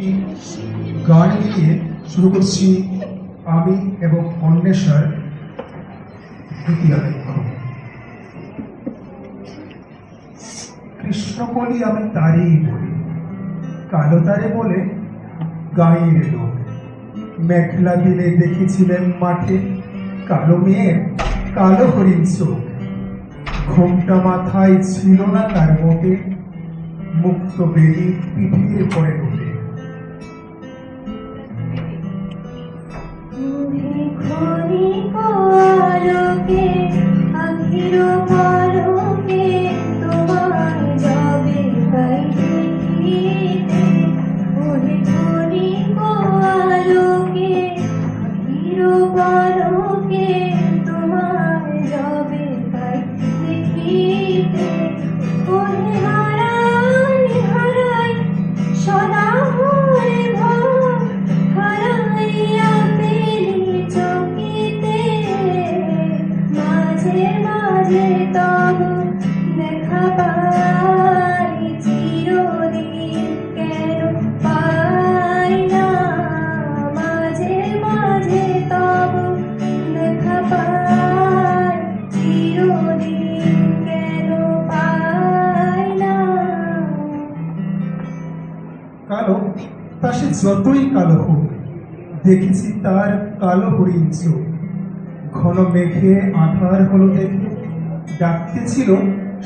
এই গান দিয়ে শুরু করছি আমি এবং অন্বেষার দ্বিতীয় লক্ষ্য। কৃষ্ণকলি আমি তারই বলি, কালো তারে বলে গাঁয়ের লোক। মেঘলা দিনে দেখেছিলেন মাঠে কালো মেয়ের কালো হরিণ চোখ। ঘোমটা মাথায় ছিল না তার মোটে, মুক্ত বেরি পিঠের পরে ওঠে। কালো তা সে যতই কালো হোক, দেখেছি তার কালো হরিণ চোখ। ঘন মেঘে আধার হলো দেখে ডাকতেছিল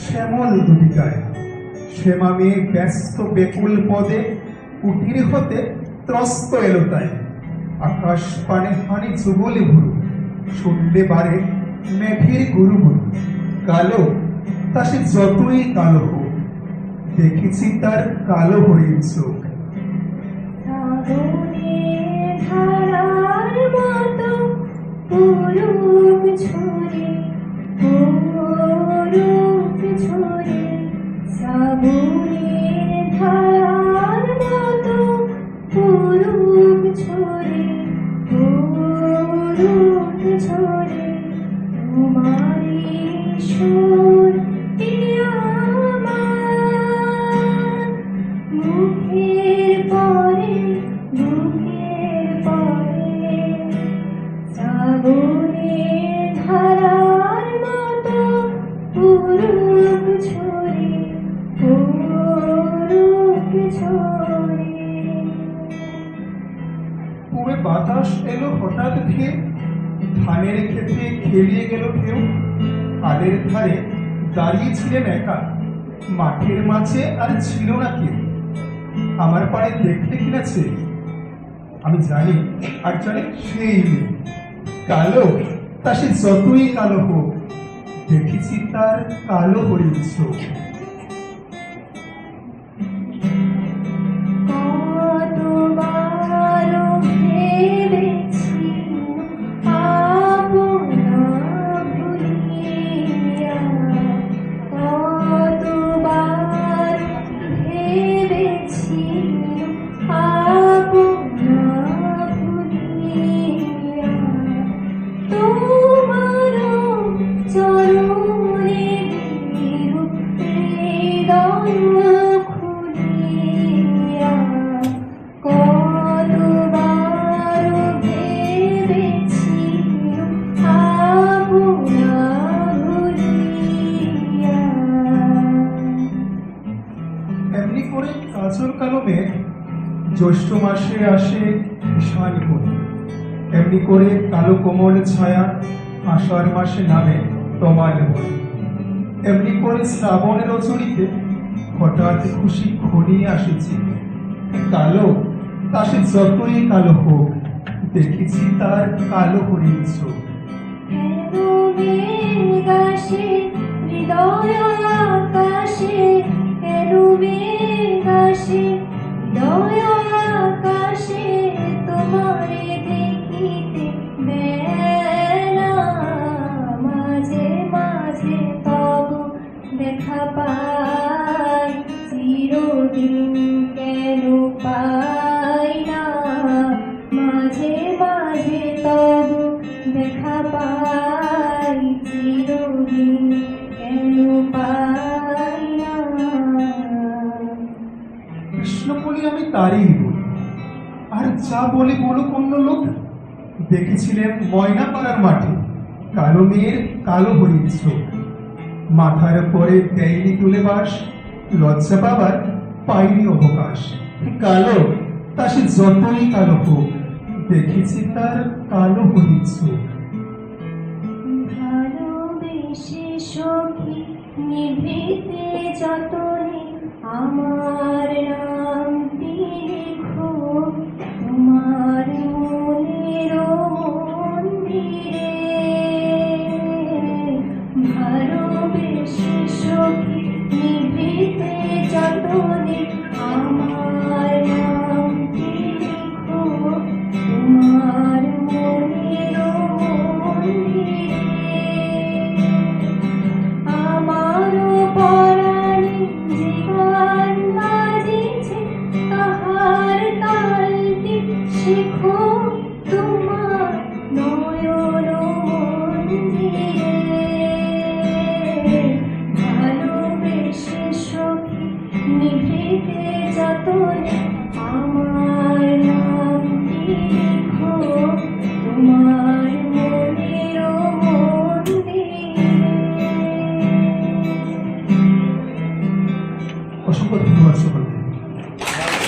শ্যামল দুটিকায়। শ্যামা মেয়ে ব্যস্ত বেকুল পদে কুটির হতে ত্রস্ত এলো তাই। আকাশ পানে হানি যুগলে ভুরু, শুনলে বারে মেঘের গুরু গুরু। কালো তা সে যতই কালো হোক, দেখেছি তার কালো হরিণ চোখ। পুবে বাতাস এলো হঠাৎ ধেয়ে, ধানের ক্ষেত্রে খেলিয়ে গেল ঢেউ। খালের ধারে দাঁড়িয়েছিলেন একা, মাঠের মাঝে আর ছিল না কেউ। আমার পাড়ে দেখতে কিনেছে, আমি জানি আর জানি সেই কালো তা সে যতই কালো হোক, দেখেছি তার কালো হরিণ চোখ। এমনি করে কাজল কালো মেঘ জ্যৈষ্ঠ মাসে আসে ভীষণ করে। এমনি করে কালো কোমল ছায়া আষাঢ় মাসে নামে তোমার বলে। এমনি করে শ্রাবণের রজনীতে হঠাৎ খুশি ঘনিয়ে আসেছি। কালো তা সে যতই কালো হোক, দেখেছি তার কালো হরিণ চোখ। দেখা পাই চিরদিন, কেন পাই না মাঝে মাঝে তবু দেখা পাই চিরদিন, কেন পাই না। যা বলে বলো অন্য লোক। দেখেছিলেন ময়নাপাড়ার মাঠে কালো মেয়ের কালো হরিণ চোখ, মাথার পরে দেয়নি তুলে বাস, লজ্জা পাবার পাইনি অবকাশ। কালো তা সে যতই কালো হোক, দেখেছি তার কালো হরিণ চোখ। ভালোবেসে সখী নিভৃতে যতনে আমার নামটি লেখো তোমার মনের মন্দিরে। ভালোবেসে সখী নিভৃতে যতনে আমার নামটি লেখো তোমার মনের মন্দিরে। আমারও পরাণে যে গান বাজিছে তাহার তালটি শেখো